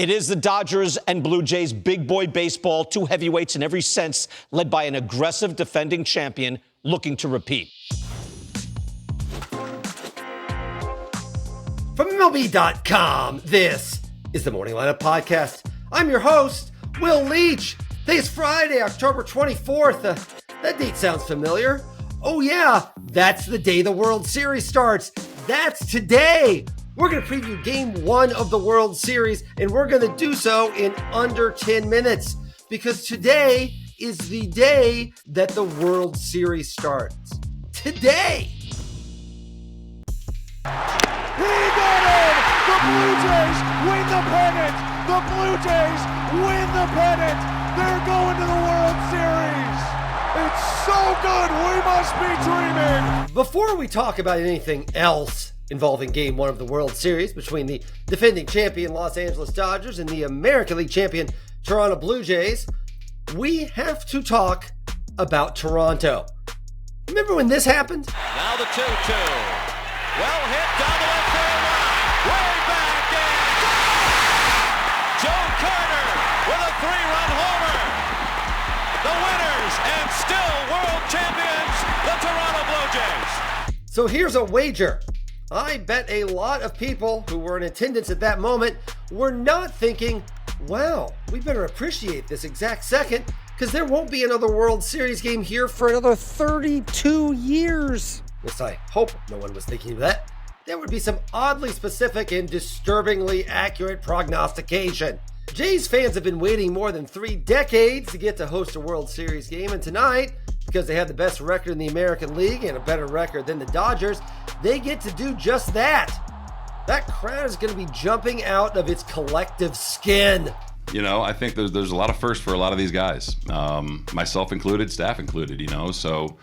It is the Dodgers and Blue Jays, big boy baseball, two heavyweights in every sense, led by an aggressive defending champion looking to repeat. From MLB.com, this is the Morning Lineup Podcast. I'm your host, Will Leach. Today is Friday, October 24th. That date sounds familiar. Oh yeah, that's the day the World Series starts. That's today. We're going to preview Game 1 of the World Series, and we're going to do so in under 10 minutes, because today is the day that the World Series starts. Today! He got in! The Blue Jays win the pennant! The Blue Jays win the pennant! They're going to the World Series! It's so good, we must be dreaming! Before we talk about anything else involving Game 1 of the World Series between the defending champion Los Angeles Dodgers and the American League champion Toronto Blue Jays, we have to talk about Toronto. Remember when this happened? Now the 2-2. Well hit down the left field line. Way back in. Joe Carter with a 3-run homer. The winners and still world champions, the Toronto Blue Jays. So here's a wager. I bet a lot of people who were in attendance at that moment were not thinking, wow, we better appreciate this exact second because there won't be another World Series game here for another 32 years. At least I hope no one was thinking of that. There would be some oddly specific and disturbingly accurate prognostication. Jays fans have been waiting more than 3 decades to get to host a World Series game, and tonight, because they have the best record in the American League and a better record than the Dodgers, they get to do just that. That crowd is going to be jumping out of its collective skin. You know, I think there's a lot of firsts for a lot of these guys, myself included, staff included, so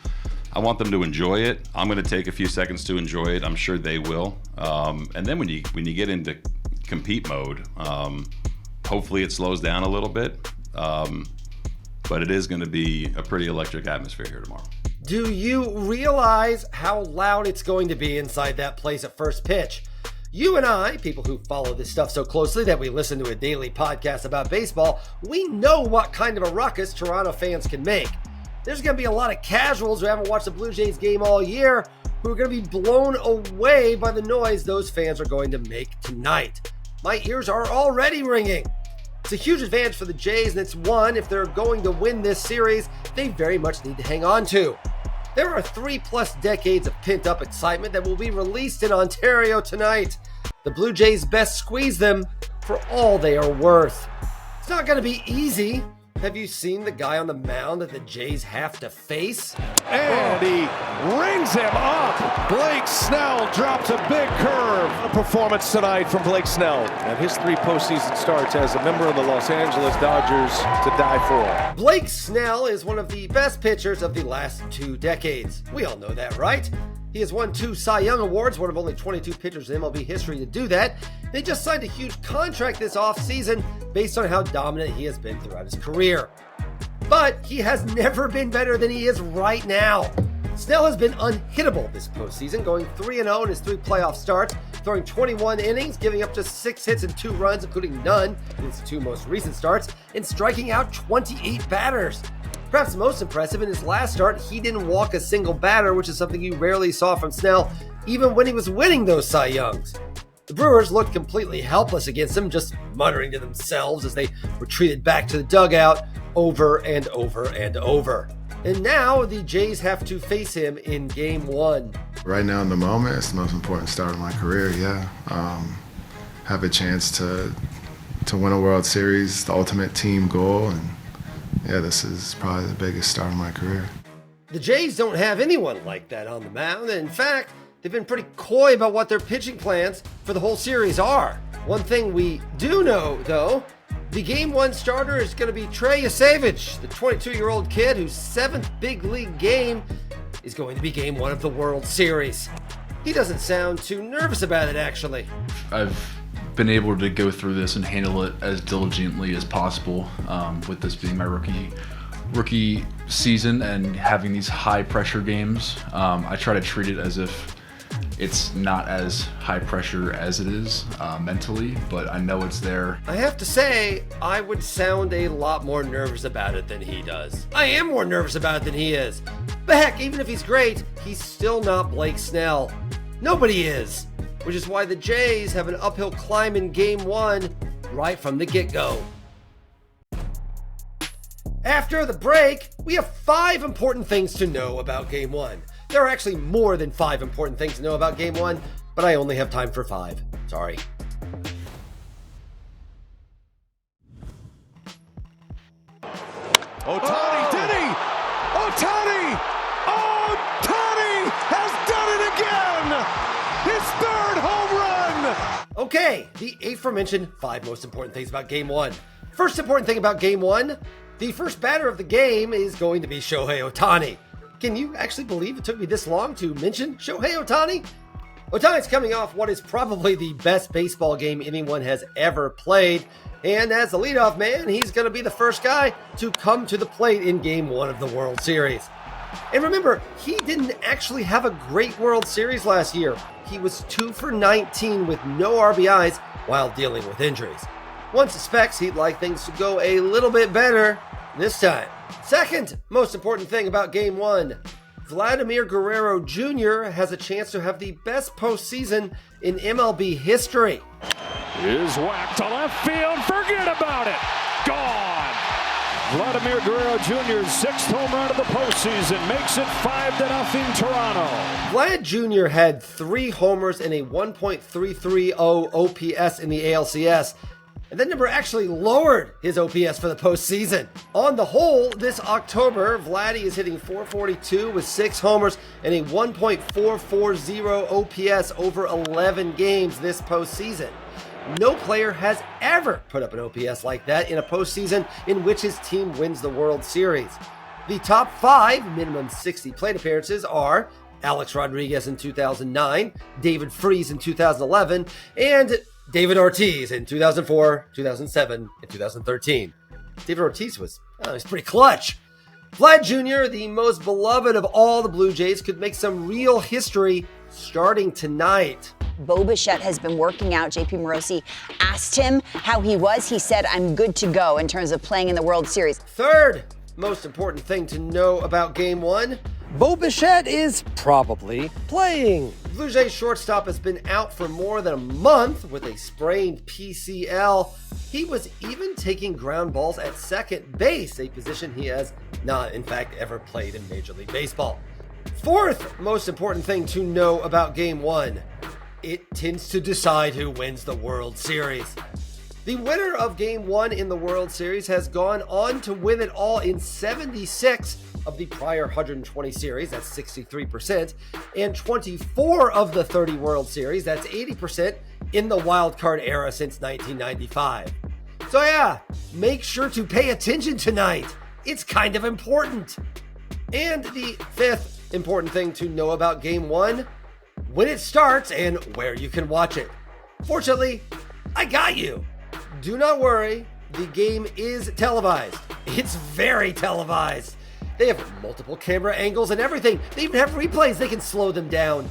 I want them to enjoy it. I'm going to take a few seconds to enjoy it. I'm sure they will. And then when you get into compete mode, hopefully it slows down a little bit. But it is going to be a pretty electric atmosphere here tomorrow. Do you realize how loud it's going to be inside that place at first pitch? You and I, people who follow this stuff so closely that we listen to a daily podcast about baseball, we know what kind of a ruckus Toronto fans can make. There's going to be a lot of casuals who haven't watched the Blue Jays game all year who are going to be blown away by the noise those fans are going to make tonight. My ears are already ringing. It's a huge advantage for the Jays, and it's one, if they're going to win this series, they very much need to hang on to. There are 3+ decades of pent-up excitement that will be released in Ontario tonight. The Blue Jays best squeeze them for all they are worth. It's not going to be easy. Have you seen the guy on the mound that the Jays have to face? And he rings him up. Blake Snell drops a big curve. A performance tonight from Blake Snell. And his 3 postseason starts as a member of the Los Angeles Dodgers to die for. Blake Snell is one of the best pitchers of the last 2 decades. We all know that, right? He has won 2 Cy Young Awards, one of only 22 pitchers in MLB history to do that. They just signed a huge contract this offseason based on how dominant he has been throughout his career. But he has never been better than he is right now. Snell has been unhittable this postseason, going 3-0 in his 3 playoff starts, throwing 21 innings, giving up just 6 hits and 2 runs, including none in his 2 most recent starts, and striking out 28 batters. Perhaps most impressive, in his last start, he didn't walk a single batter, which is something you rarely saw from Snell, even when he was winning those Cy Youngs. The Brewers looked completely helpless against him, just muttering to themselves as they retreated back to the dugout over and over and over. And now the Jays have to face him in Game 1. Right now in the moment, it's the most important start of my career, have a chance to win a World Series, the ultimate team goal, and this is probably the biggest start of my career. The Jays don't have anyone like that on the mound, and in fact, they've been pretty coy about what their pitching plans for the whole series are. One thing we do know, though, the Game 1 starter is going to be Trey Yasevich, the 22-year-old kid whose 7th big league game is going to be Game 1 of the World Series. He doesn't sound too nervous about it, actually. I've been able to go through this and handle it as diligently as possible, with this being my rookie season and having these high pressure games. I try to treat it as if It's not as high pressure as it is mentally, but I know it's there. I have to say, I would sound a lot more nervous about it than he does. I am more nervous about it than he is. But heck, even if he's great, he's still not Blake Snell. Nobody is. Which is why the Jays have an uphill climb in Game 1 right from the get-go. After the break, we have 5 important things to know about Game 1. There are actually more than 5 important things to know about Game 1, but I only have time for 5. Sorry. Ohtani, did he? Ohtani! Ohtani has done it again! His 3rd home run! Okay, the aforementioned 5 most important things about Game 1. First important thing about Game 1, the first batter of the game is going to be Shohei Ohtani. Can you actually believe it took me this long to mention Shohei Ohtani? Ohtani's coming off what is probably the best baseball game anyone has ever played, and as the leadoff man, he's going to be the first guy to come to the plate in Game 1 of the World Series. And remember, he didn't actually have a great World Series last year. He was 2 for 19 with no RBIs while dealing with injuries. One suspects he'd like things to go a little bit better this time. Second most important thing about Game 1, Vladimir Guerrero Jr. has a chance to have the best postseason in MLB history. Is whacked to left field. Forget about it. Gone. Vladimir Guerrero Jr.'s 6th home run of the postseason makes it 5-0 Toronto. Vlad Jr. had 3 homers and a 1.330 OPS in the ALCS. And that number actually lowered his OPS for the postseason. On the whole, this October, Vladdy is hitting .442 with 6 homers and a 1.440 OPS over 11 games this postseason. No player has ever put up an OPS like that in a postseason in which his team wins the World Series. The top 5 minimum 60 plate appearances are Alex Rodriguez in 2009, David Freese in 2011, and David Ortiz in 2004, 2007, and 2013. David Ortiz was pretty clutch. Vlad Jr., the most beloved of all the Blue Jays, could make some real history starting tonight. Bo Bichette has been working out. JP Morosi asked him how he was. He said, "I'm good to go" in terms of playing in the World Series. Third most important thing to know about Game 1, Bo Bichette is probably playing. Blue Jays shortstop has been out for more than a month with a sprained PCL. He was even taking ground balls at second base, a position he has not, in fact, ever played in Major League Baseball. Fourth most important thing to know about Game 1, it tends to decide who wins the World Series. The winner of Game 1 in the World Series has gone on to win it all in 76 of the prior 120 series, that's 63%, and 24 of the 30 World Series, that's 80%, in the wild card era since 1995. So yeah, make sure to pay attention tonight. It's kind of important. And the fifth important thing to know about Game 1, when it starts and where you can watch it. Fortunately, I got you. Do not worry, the game is televised. It's very televised. They have multiple camera angles and everything. They even have replays. They can slow them down.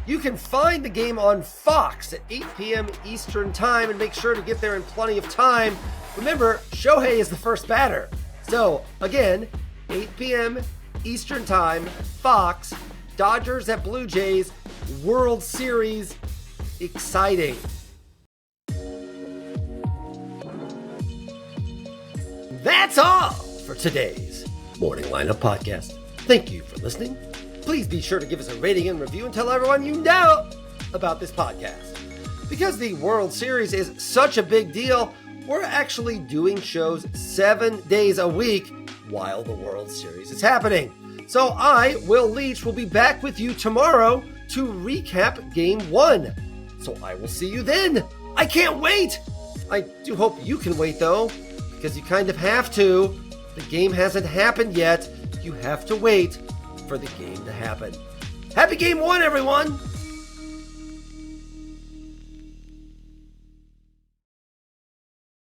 You can find the game on Fox at 8 p.m. Eastern Time, and make sure to get there in plenty of time. Remember, Shohei is the first batter. So, again, 8 p.m. Eastern Time, Fox, Dodgers at Blue Jays, World Series. Exciting. That's all for today's Morning Lineup Podcast. Thank you for listening. Please be sure to give us a rating and review and tell everyone you know about this podcast. Because the World Series is such a big deal, we're actually doing shows 7 days a week while the World Series is happening. So I, Will Leach, will be back with you tomorrow to recap Game 1. So I will see you then. I can't wait. I do hope you can wait though, because you kind of have to. The game hasn't happened yet. You have to wait for the game to happen. Happy Game 1, everyone!